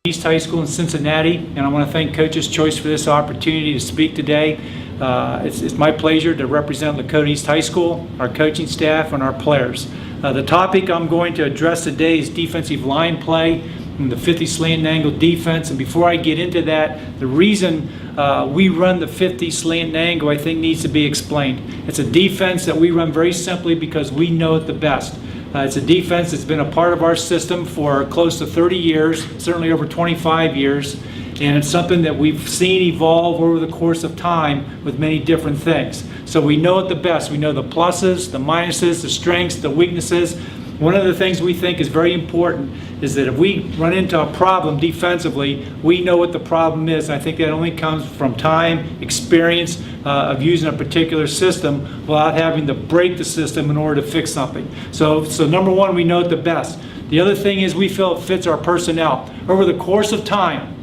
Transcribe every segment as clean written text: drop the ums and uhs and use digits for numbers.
East High School in Cincinnati, and I want to thank Coach's Choice for this opportunity to speak today. It's my pleasure to represent Lakota East High School, our coaching staff, and our players. The topic I'm going to address today is defensive line play and the 50 slant and angle defense. And before I get into that, the reason we run the 50 slant and angle I think needs to be explained. It's a defense that we run very simply because we know it the best. It's a defense that's been a part of our system for close to 30 years, certainly over 25 years, and it's something that we've seen evolve over the course of time with many different things. So we know it the best. We know the pluses, the minuses, the strengths, the weaknesses. One of the things we think is very important is that if we run into a problem defensively, we know what the problem is. I think that only comes from time, experience of using a particular system without having to break the system in order to fix something. So number one, we know it the best. The other thing is we feel it fits our personnel. Over the course of time,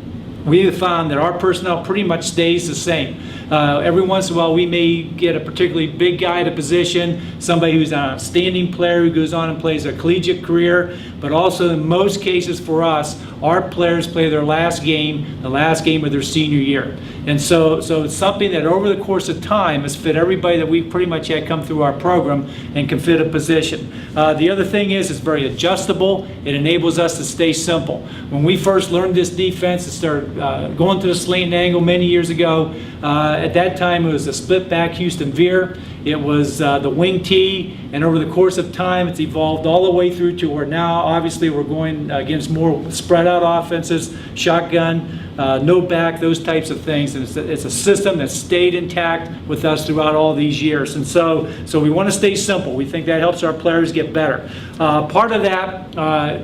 we have found that our personnel pretty much stays the same. Every once in a while we may get a particularly big guy at a position, somebody who's an outstanding player who goes on and plays a collegiate career, but also in most cases for us, our players play their last game, the last game of their senior year. And so it's something that over the course of time has fit everybody that we've pretty much had come through our program and can fit a position. The other thing is it's very adjustable. It enables us to stay simple. When we first learned this defense and started going to the slant and angle many years ago, at that time it was a split back Houston veer. It was the wing tee, and over the course of time it's evolved all the way through to where now obviously we're going against more spread out offenses, shotgun, no back, those types of things. And it's a system that's stayed intact with us throughout all these years. And so we want to stay simple. We think that helps our players get better. Part of that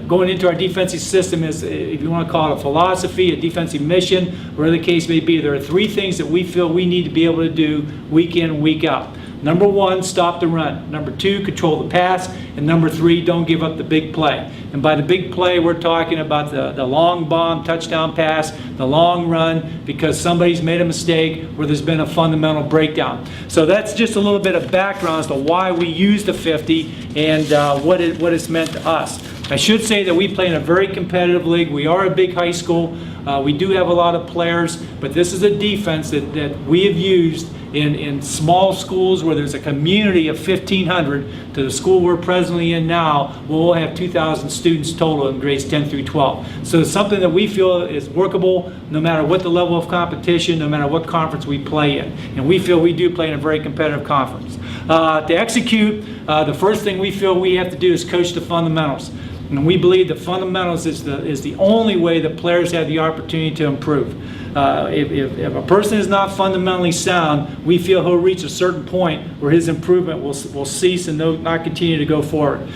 going into our defensive system is, if you want to call it a philosophy, a defensive mission, whatever the case may be, there are three things that we feel we need to be able to do week in and week out. Number one, stop the run. Number two, control the pass. And number three, don't give up the big play. And by the big play, we're talking about the long bomb, touchdown pass, the long run, because somebody's made a mistake where there's been a fundamental breakdown. So that's just a little bit of background as to why we use the 50 and what it's meant to us. I should say that we play in a very competitive league. We are a big high school. We do have a lot of players, but this is a defense that we have used in small schools where there's a community of 1,500 to the school we're presently in now. We'll have 2,000 students total in grades 10 through 12. So it's something that we feel is workable no matter what the level of competition, no matter what conference we play in. And we feel we do play in a very competitive conference. To execute, the first thing we feel we have to do is coach the fundamentals. And we believe the fundamentals is the only way that players have the opportunity to improve. If a person is not fundamentally sound, we feel he'll reach a certain point where his improvement will cease and not continue to go forward.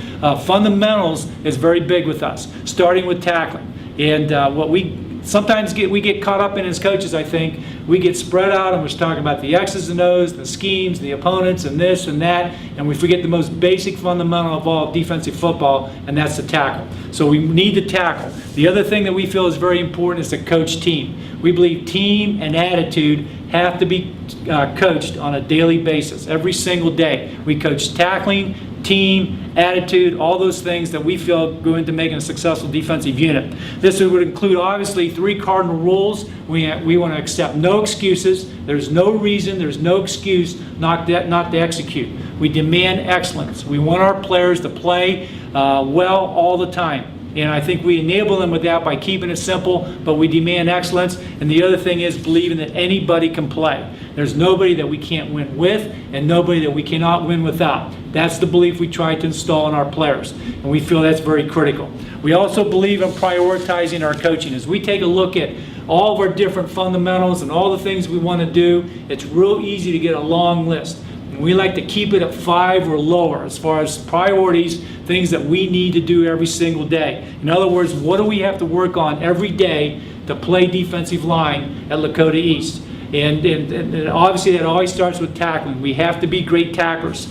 Fundamentals is very big with us, starting with tackling. And what we sometimes get caught up in as coaches, I think, we get spread out and we're talking about the X's and O's, the schemes, the opponents, and this and that, and we forget the most basic fundamental of all defensive football, and that's the tackle. So we need to tackle. The other thing that we feel is very important is to coach team. We believe team and attitude have to be coached on a daily basis, every single day. We coach tackling, team, attitude, all those things that we feel go into making a successful defensive unit. This would include obviously 3 cardinal rules. We want to accept no excuses. There's no reason, there's no excuse not to execute. We demand excellence. We want our players to play well all the time. And I think we enable them with that by keeping it simple, but we demand excellence. And the other thing is believing that anybody can play. There's nobody that we can't win with and nobody that we cannot win without. That's the belief we try to install in our players, and we feel that's very critical. We also believe in prioritizing our coaching. As we take a look at all of our different fundamentals and all the things we want to do, it's real easy to get a long list. And we like to keep it at 5 or lower as far as priorities, things that we need to do every single day. In other words, what do we have to work on every day to play defensive line at Lakota East? And obviously that always starts with tackling. We have to be great tacklers.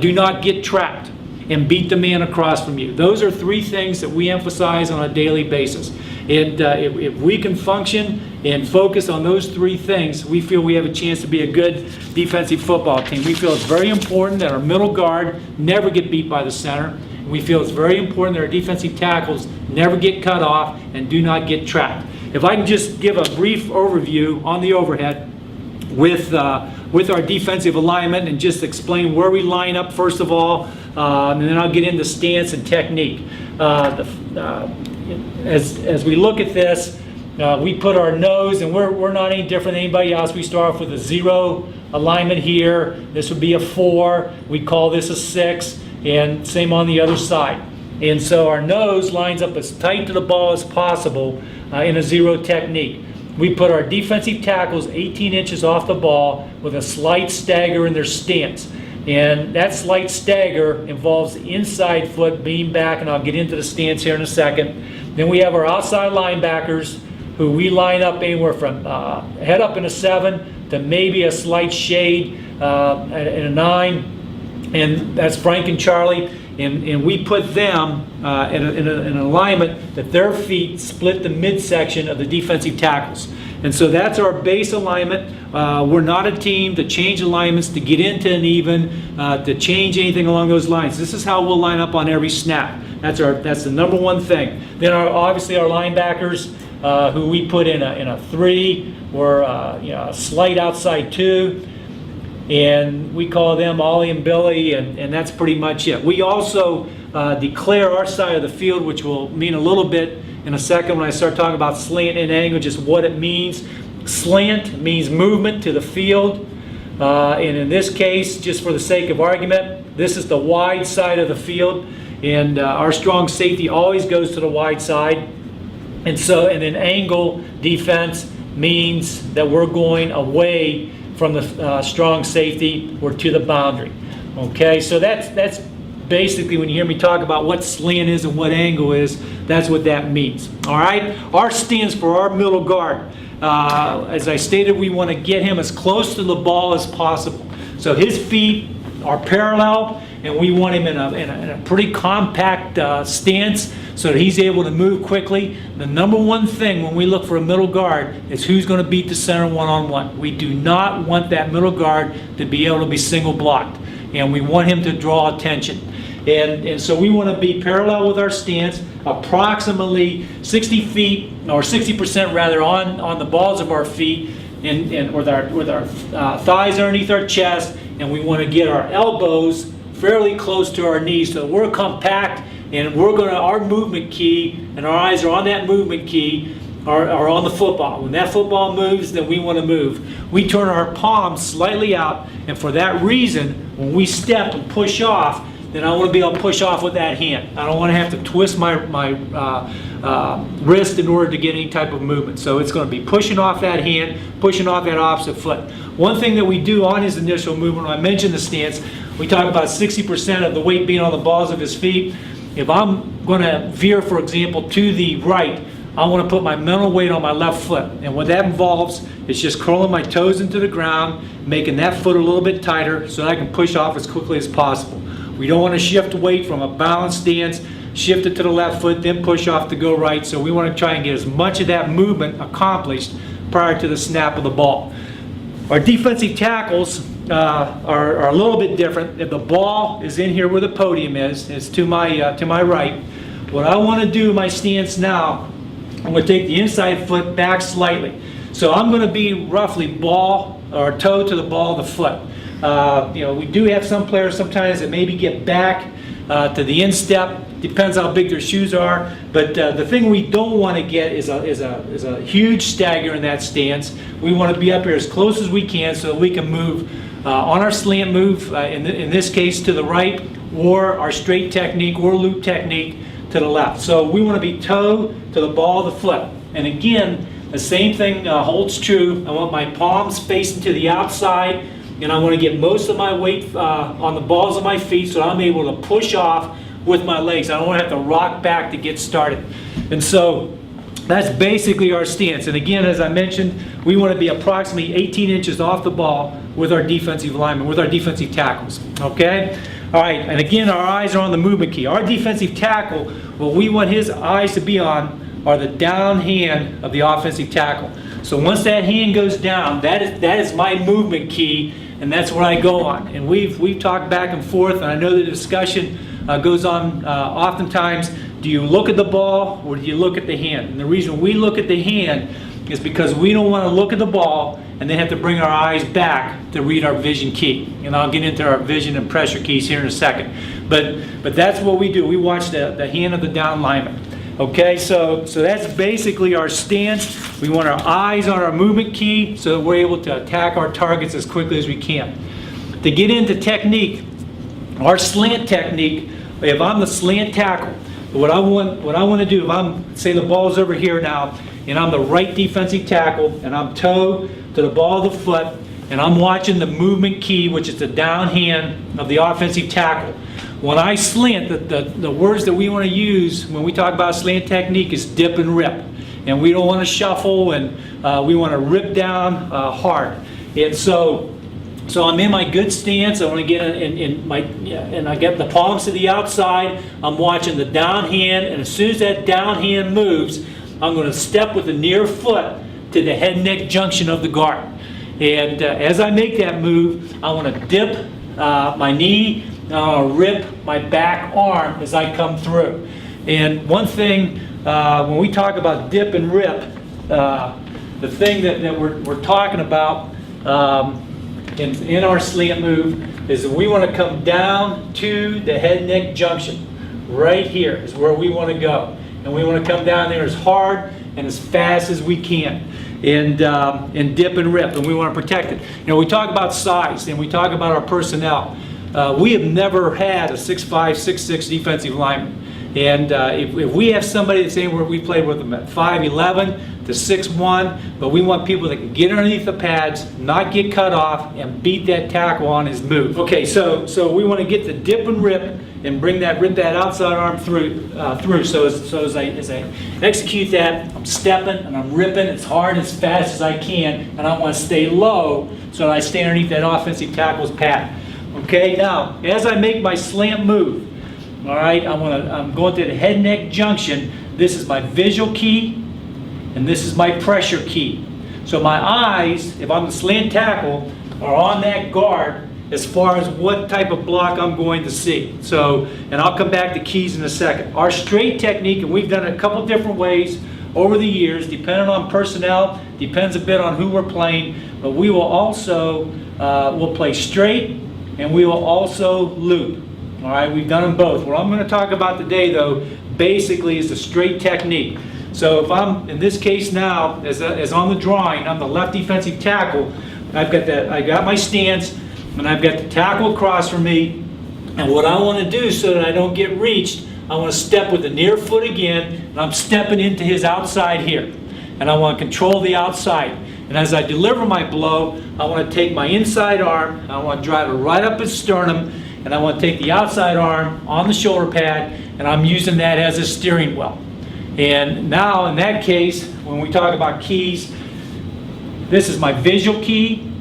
Do not get trapped and beat the man across from you. Those are 3 things that we emphasize on a daily basis. And if we can function and focus on those 3 things, we feel we have a chance to be a good defensive football team. We feel it's very important that our middle guard never get beat by the center, We feel it's very important that our defensive tackles never get cut off and do not get trapped. If I can just give a brief overview on the overhead with our defensive alignment and just explain where we line up first of all, and then I'll get into stance and technique. As we look at this, we put our nose, and we're not any different than anybody else. We start off with a 0 alignment here. This would be a 4. We call this a 6, and same on the other side. And so our nose lines up as tight to the ball as possible in a 0 technique. We put our defensive tackles 18 inches off the ball with a slight stagger in their stance. And that slight stagger involves the inside foot being back, and I'll get into the stance here in a second. Then we have our outside linebackers, who we line up anywhere from head up in a 7 to maybe a slight shade in a 9. And that's Frank and Charlie. And we put them in an alignment that their feet split the midsection of the defensive tackles. And so that's our base alignment. We're not a team to change alignments, to get into an even, to change anything along those lines. This is how we'll line up on every snap. That's the number one thing. Then obviously our linebackers, who we put in a 3 or a slight outside 2. And we call them Ollie and Billy, and that's pretty much it. We also declare our side of the field, which will mean a little bit in a second when I start talking about slant and angle, just what it means. Slant means movement to the field. And in this case, just for the sake of argument, this is the wide side of the field. And our strong safety always goes to the wide side. And then angle defense means that we're going away from the strong safety or to the boundary. Okay, so that's basically, when you hear me talk about what slant is and what angle is, that's what that means. All right, R stands for our middle guard. As I stated, we want to get him as close to the ball as possible. So his feet are parallel, and we want him in a pretty compact stance so that he's able to move quickly. The number one thing when we look for a middle guard is who's going to beat the center one-on-one. We do not want that middle guard to be able to be single blocked, and we want him to draw attention. And so we want to be parallel with our stance, approximately 60 feet, or 60% rather, on the balls of our feet, and with our thighs underneath our chest, and we want to get our elbows fairly close to our knees so we're compact, and our movement key and our eyes are on that movement key are on the football. When that football moves, then we want to move. We turn our palms slightly out, and for that reason, when we step and push off, then I want to be able to push off with that hand. I don't want to have to twist my wrist in order to get any type of movement. So it's going to be pushing off that hand, pushing off that opposite foot. One thing that we do on his initial movement, when I mentioned the stance, we talk about 60% of the weight being on the balls of his feet. If I'm going to veer, for example, to the right, I want to put my mental weight on my left foot. And what that involves is just curling my toes into the ground, making that foot a little bit tighter so that I can push off as quickly as possible. We don't want to shift weight from a balanced stance, shift it to the left foot, then push off to go right. So we want to try and get as much of that movement accomplished prior to the snap of the ball. Our defensive tackles are a little bit different. If the ball is in here where the podium is to my right. What I want to do in my stance now, I'm going to take the inside foot back slightly. So I'm going to be roughly ball or toe to the ball of the foot. We do have some players sometimes that maybe get back to the instep. Depends how big their shoes are. But the thing we don't want to get is a huge stagger in that stance. We want to be up here as close as we can so that we can move on our slant move, in this case to the right, or our straight technique or loop technique to the left. So we want to be toe to the ball of the foot. And again, the same thing holds true. I want my palms facing to the outside, and I want to get most of my weight on the balls of my feet so I'm able to push off with my legs. I don't want to have to rock back to get started. And so that's basically our stance. And again, as I mentioned, we want to be approximately 18 inches off the ball with our defensive linemen, with our defensive tackles. Okay? All right, and again, our eyes are on the movement key. Our defensive tackle, what we want his eyes to be on are the down hand of the offensive tackle. So once that hand goes down, that is my movement key, and that's what I go on. And we've talked back and forth, and I know the discussion goes on oftentimes, do you look at the ball or do you look at the hand? And the reason we look at the hand is because we don't want to look at the ball and then have to bring our eyes back to read our vision key. And I'll get into our vision and pressure keys here in a second. But that's what we do. We watch the hand of the down lineman. Okay, so that's basically our stance. We want our eyes on our movement key so that we're able to attack our targets as quickly as we can. To get into technique, our slant technique, if I'm the slant tackle, what I want to do, if I'm, say the ball's over here now, and I'm the right defensive tackle, and I'm toe to the ball of the foot, and I'm watching the movement key, which is the down hand of the offensive tackle. When I slant, the words that we want to use when we talk about slant technique is dip and rip. And we don't want to shuffle, and we want to rip down hard. And so I'm in my good stance. I want to get and I get the palms to the outside. I'm watching the down hand, and as soon as that down hand moves, I'm going to step with the near foot to the head-neck junction of the guard. And as I make that move, I want to dip my knee, and I'll rip my back arm as I come through. And one thing, when we talk about dip and rip, the thing that we're talking about in our slant move is that we want to come down to the head-neck junction. Right here is where we want to go. And we want to come down there as hard and as fast as we can. And dip and rip, and we want to protect it. You know, we talk about size, and we talk about our personnel. We have never had a 6'5", 6'6" defensive lineman. And if we have somebody that's anywhere, we play with them at 5'11" to 6'1", but we want people that can get underneath the pads, not get cut off, and beat that tackle on his move. Okay, so we want to get the dip and rip and rip that outside arm through. So as I execute that, I'm stepping and I'm ripping as hard as fast as I can, and I want to stay low so that I stay underneath that offensive tackle's pad. Okay, now as I make my slant move, all right, I'm going to the head neck junction. This is my visual key, and this is my pressure key. So my eyes, if I'm the slant tackle, are on that guard as far as what type of block I'm going to see. So, and I'll come back to keys in a second. Our straight technique, and we've done it a couple different ways over the years, depending on personnel, depends a bit on who we're playing, but we will also, we'll play straight, and we will also loop. All right, we've done them both. What I'm going to talk about today, though, basically is the straight technique. So if I'm, in this case now, as on the drawing, I'm the left defensive tackle, I got my stance, and I've got the tackle across from me, and what I want to do so that I don't get reached, I want to step with the near foot again, and I'm stepping into his outside here. And I want to control the outside. And as I deliver my blow, I want to take my inside arm, and I want to drive it right up his sternum, and I want to take the outside arm on the shoulder pad, and I'm using that as a steering wheel. And now in that case, when we talk about keys, this is my visual key,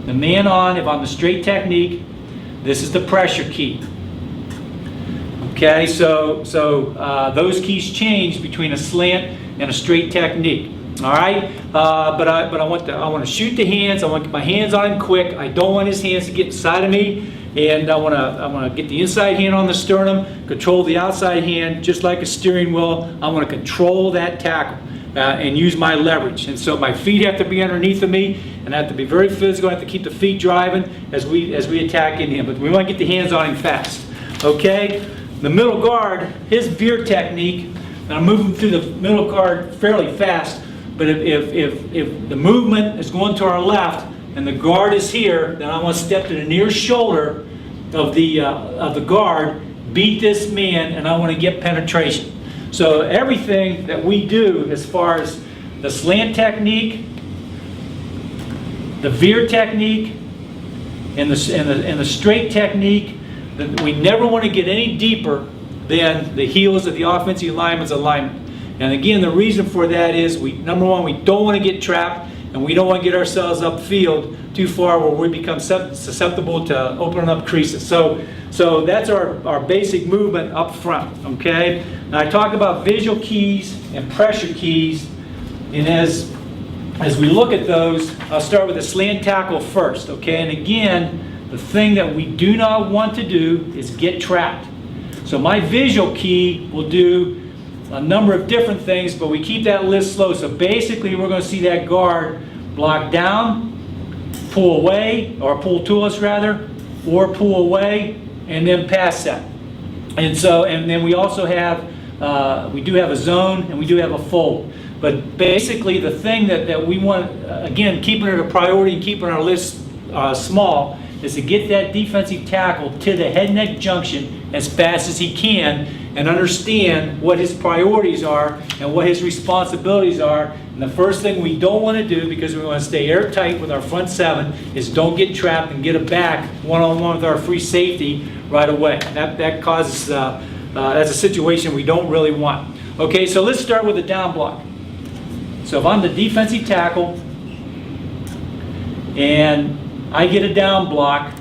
the man on, if I'm the straight technique, this is the pressure key. Okay, so those keys change between a slant and a straight technique. All right, but I want to shoot the hands. I want to get my hands on him quick. I don't want his hands to get inside of me, and I want to get the inside hand on the sternum, control the outside hand just like a steering wheel. I want to control that tackle and use my leverage. And so my feet have to be underneath of me, and I have to be very physical. I have to keep the feet driving as we attack in him. But we want to get the hands on him fast. Okay, the middle guard, his veer technique, and I'm moving through the middle guard fairly fast. But if the movement is going to our left and the guard is here, then I want to step to the near shoulder of the guard, beat this man, and I want to get penetration. So everything that we do as far as the slant technique, the veer technique, and the straight technique, we never want to get any deeper than the heels of the offensive lineman's alignment. And again, the reason for that is, number one, we don't want to get trapped, and we don't want to get ourselves upfield too far where we become susceptible to opening up creases. So that's our basic movement up front, okay? Now I talk about visual keys and pressure keys, and as we look at those, I'll start with the slant tackle first, okay? And again, the thing that we do not want to do is get trapped. So my visual key will do a number of different things, but we keep that list slow. So basically we're going to see that guard block down, pull away, or pull to us rather, or pull away, and then pass set. And then we also have, we do have a zone and we do have a fold. But basically the thing that we want, again, keeping it a priority and keeping our list small, is to get that defensive tackle to the head-neck junction as fast as he can and understand what his priorities are and what his responsibilities are. And the first thing we don't want to do, because we want to stay airtight with our front seven, is don't get trapped and get it back one-on-one with our free safety right away. That causes, that's a situation we don't really want. Okay, so let's start with the down block. So if I'm the defensive tackle and I get a down block,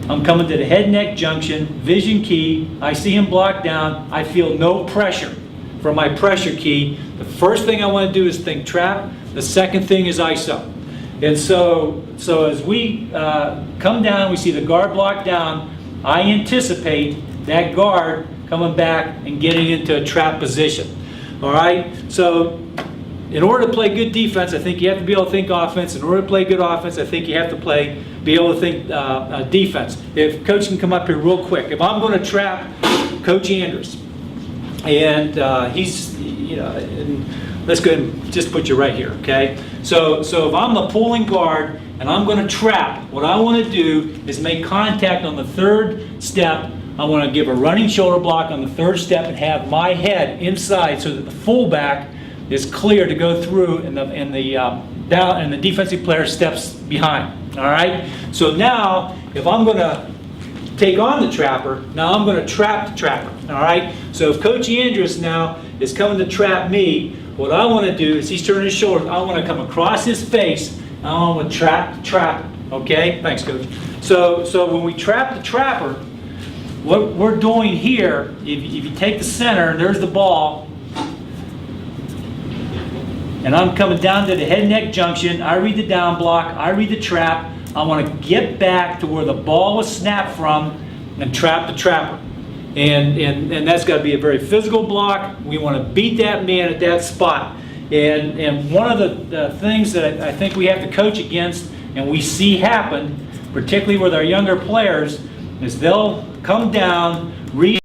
I'm coming to the head-neck junction, vision key, I see him block down, I feel no pressure from my pressure key. The first thing I want to do is think trap, the second thing is ISO. And so as we come down, we see the guard block down, I anticipate that guard coming back and getting into a trap position. All right, so in order to play good defense, I think you have to be able to think offense. In order to play good offense, I think you have to be able to think defense. If Coach can come up here real quick. If I'm going to trap Coach Andrews, and he's, and let's go ahead and just put you right here, okay? So if I'm the pulling guard and I'm going to trap, what I want to do is make contact on the third step. I want to give a running shoulder block on the third step and have my head inside so that the fullback is clear to go through and the defensive player steps behind. All right? So now, if I'm going to take on the trapper, now I'm going to trap the trapper. All right? So if Coach Andrews now is coming to trap me, what I want to do is he's turning his shoulder. I want to come across his face. And I want to trap the trapper. Okay? Thanks, Coach. So when we trap the trapper, what we're doing here, if you take the center, there's the ball, and I'm coming down to the head-neck junction, I read the down block, I read the trap, I want to get back to where the ball was snapped from and trap the trapper. And that's got to be a very physical block. We want to beat that man at that spot. And one of the things that I think we have to coach against, and we see happen, particularly with our younger players, is they'll come down, read